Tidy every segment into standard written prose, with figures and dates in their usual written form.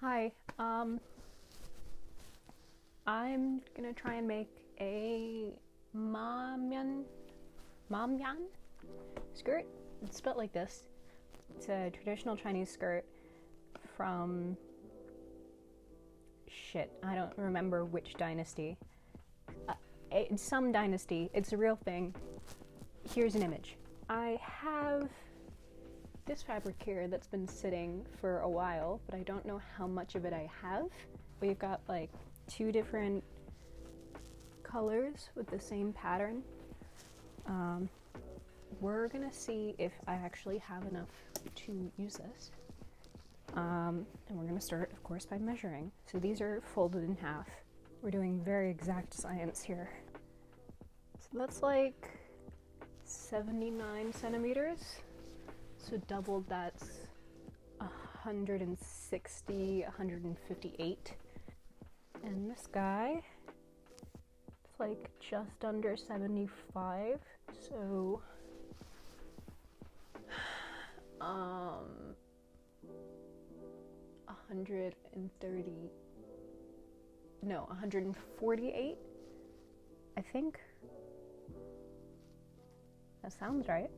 Hi, I'm gonna try and make a mamyan skirt. It's spelled like this. It's a traditional Chinese skirt from I don't remember which dynasty. It's some dynasty. It's a real thing. Here's an image. I have this fabric here that's been sitting for a while, but I don't know how much of it I have. We've got like 2 different colors with the same pattern. We're gonna see if I actually have enough to use this. And we're gonna start, of course, by measuring. So these are folded in half. We're doing very exact science here. So that's like 79 centimeters. So doubled, that's 160, 158. And this guy, it's like just under 75. So, 130, no, 148, I think. That sounds right.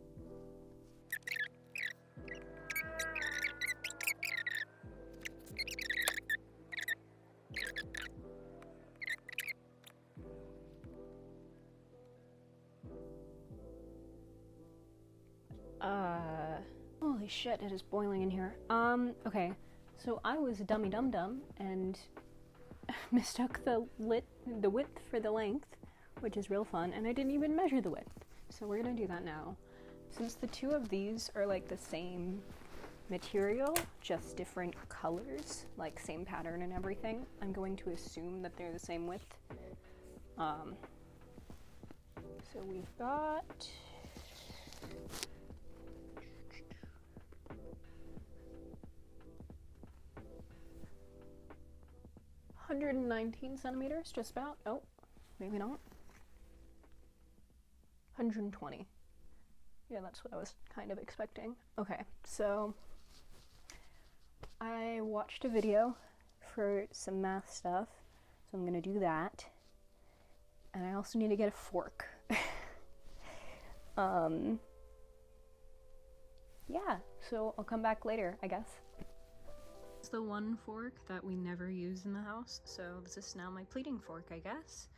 Holy shit, it is boiling in here. Okay, so I was a dummy dum-dum and mistook the width for the length, which is real fun, and I didn't even measure the width. So we're gonna do that now. Since the 2 of these are like the same material, just different colors, like same pattern and everything, I'm going to assume that they're the same width. So we've got 119 centimeters, just about. Oh, maybe not. 120. Yeah, that's what I was kind of expecting. Okay, so I watched a video for some math stuff, so I'm gonna do that. And I also need to get a fork. Yeah, so I'll come back later, I guess. It's the one fork that we never use in the house, so this is now my pleating fork, I guess.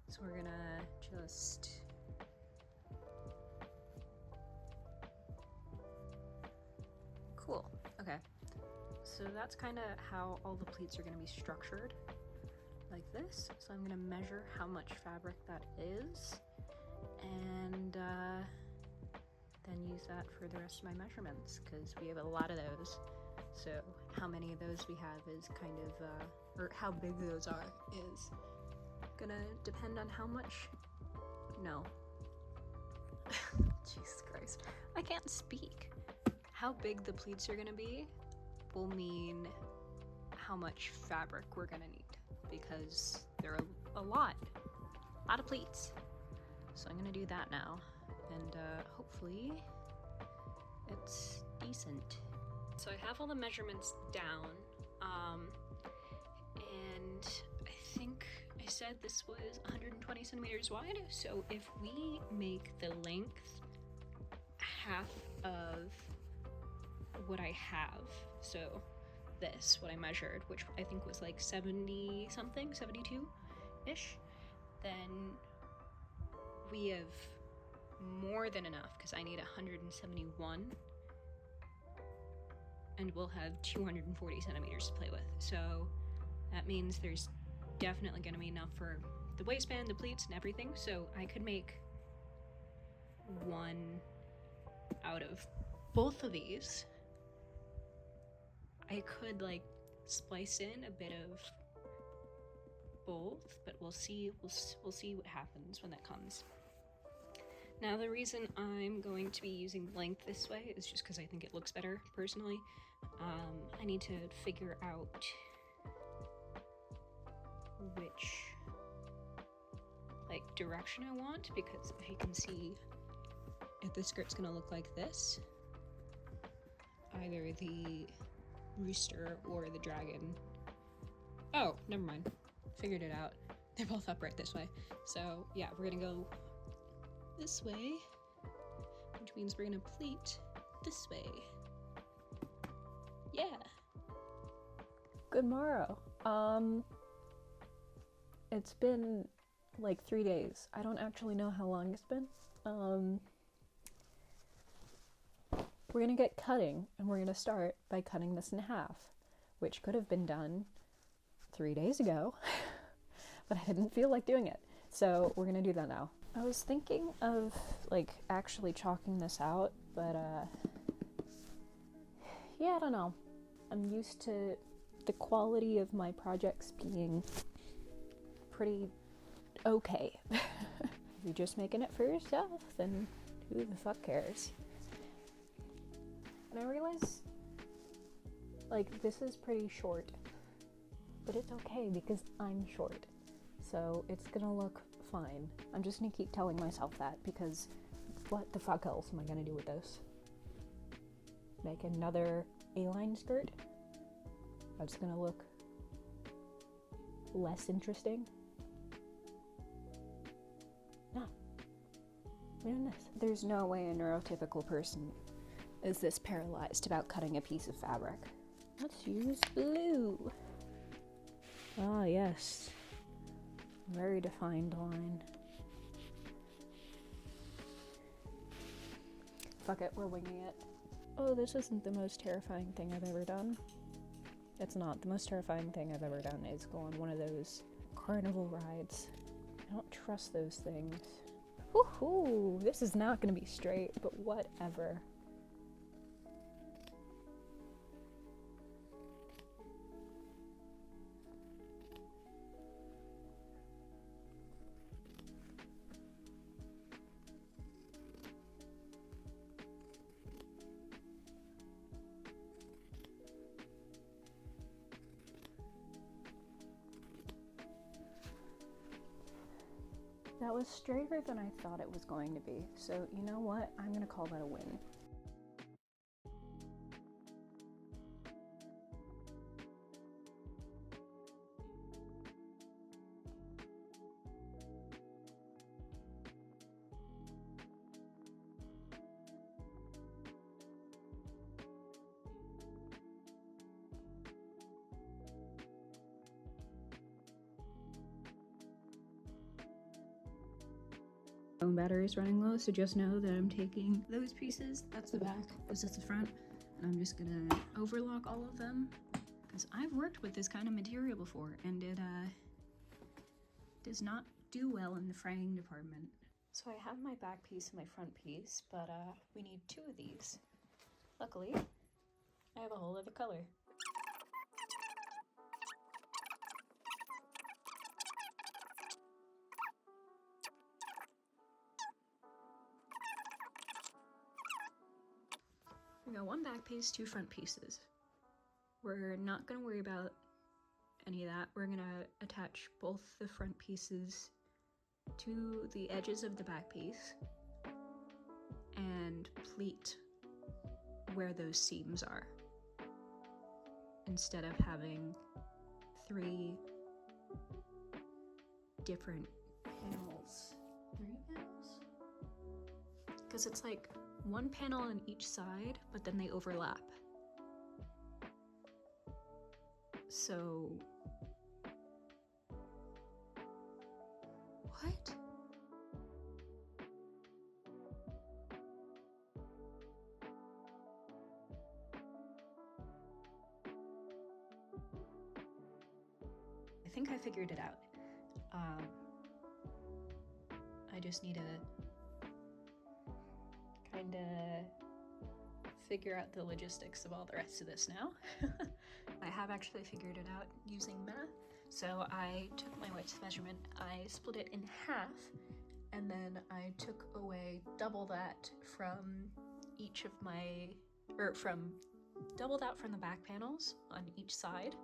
So we're gonna just cool. Okay, so that's kind of how all the pleats are gonna be structured, like this. So I'm gonna measure how much fabric that is, and then use that for the rest of my measurements, because we have a lot of those. So how many of those we have is kind of, or how big those are is gonna depend on how much, no. Jesus Christ, I can't speak. How big the pleats are gonna be will mean how much fabric we're gonna need, because there are a lot of pleats. So I'm gonna do that now, and hopefully it's decent. So I have all the measurements down, and I think I said this was 120 centimeters wide. So if we make the length half of what I have, so this, what I measured, which I think was like 70 something, 72-ish, then we have more than enough, because I need 171, and we'll have 240 centimeters to play with. So that means there's definitely going to be enough for the waistband, the pleats, and everything. So I could make one out of both of these. I could like splice in a bit of both, but we'll see. We'll see what happens when that comes. Now, the reason I'm going to be using length this way is just because I think it looks better, personally. I need to figure out which, like, direction I want, because I can see if the skirt's gonna look like this, either the rooster or the dragon. Oh, never mind. Figured it out. They're both upright this way. So yeah, we're gonna go this way, which means we're gonna pleat this way. Yeah. Good morrow. It's been like 3 days. I don't actually know how long it's been. We're gonna get cutting, and we're gonna start by cutting this in half, which could have been done 3 days ago, but I didn't feel like doing it. So we're gonna do that now. I was thinking of like actually chalking this out, but yeah, I don't know. I'm used to the quality of my projects being pretty okay. If you're just making it for yourself, then who the fuck cares? And I realize, like, this is pretty short, but it's okay because I'm short, so it's gonna look fine. I'm just gonna keep telling myself that, because what the fuck else am I gonna do with this? Make another A-line skirt? That's gonna look less interesting? No. We're doing this. There's no way a neurotypical person is this paralyzed about cutting a piece of fabric. Let's use blue. Ah, yes. Very defined line. Fuck it, we're winging it. Oh, this isn't the most terrifying thing I've ever done. It's not. The most terrifying thing I've ever done is go on one of those carnival rides. I don't trust those things. Woohoo! This is not gonna be straight, but whatever. That was straighter than I thought it was going to be, so you know what? I'm gonna call that a win. Phone battery is running low, so just know that I'm taking those pieces, that's the back, this is the front, and I'm just gonna overlock all of them, because I've worked with this kind of material before, and it does not do well in the fraying department. So I have my back piece and my front piece, but we need two of these. Luckily, I have a whole other color. We got one back piece, two front pieces. We're not gonna worry about any of that. We're gonna attach both the front pieces to the edges of the back piece and pleat where those seams are, instead of having 3 different panels. 3 panels? Because it's like one panel on each side, but then they overlap. So... what? I think I figured it out. I just need to kind of figure out the logistics of all the rest of this now. I have actually figured it out using math. So I took my width measurement, I split it in half, and then I took away double that from each of my, double that from the back panels on each side,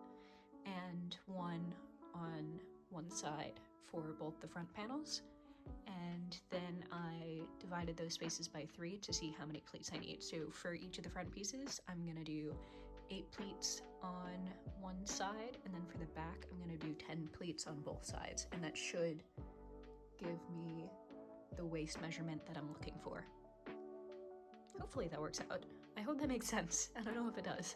and one on one side for both the front panels. And then I divided those spaces by 3 to see how many pleats I need. So for each of the front pieces, I'm gonna do 8 pleats on one side, and then for the back I'm gonna do 10 pleats on both sides, and that should give me the waist measurement that I'm looking for. Hopefully that works out. I hope that makes sense. I don't know if it does.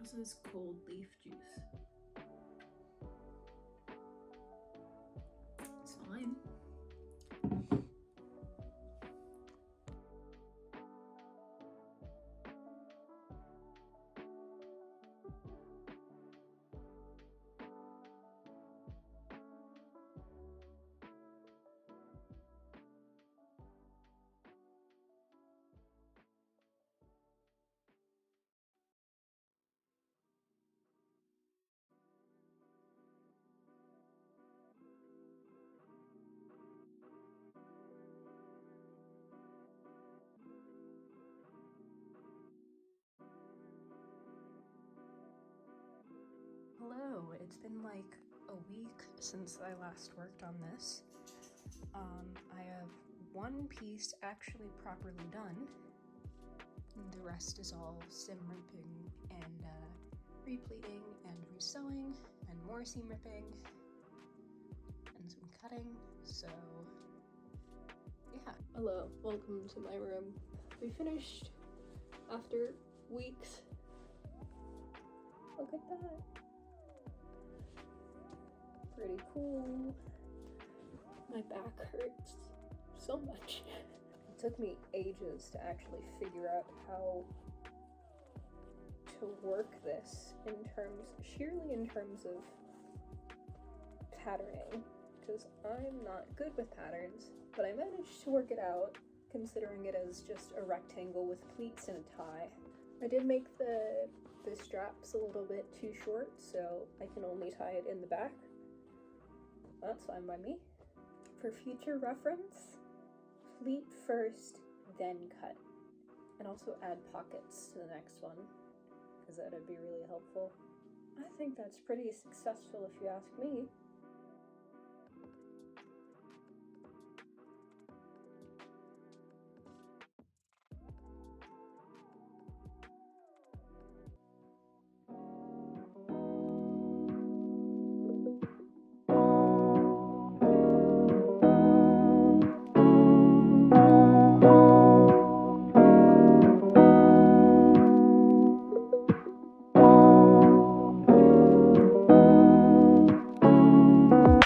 This is cold leaf juice. It's fine. Hello, it's been like a week since I last worked on this. I have one piece actually properly done. The rest is all seam ripping and repleating and resewing and more seam ripping and some cutting, so yeah. Hello, welcome to my room. We finished after weeks. Look at that. Pretty cool. My back hurts so much. It took me ages to actually figure out how to work this sheerly in terms of patterning, because I'm not good with patterns, but I managed to work it out, considering it as just a rectangle with pleats and a tie. I did make the straps a little bit too short, so I can only tie it in the back. That's fine by me. For future reference, pleat first, then cut. And also add pockets to the next one, because that'd be really helpful. I think that's pretty successful if you ask me.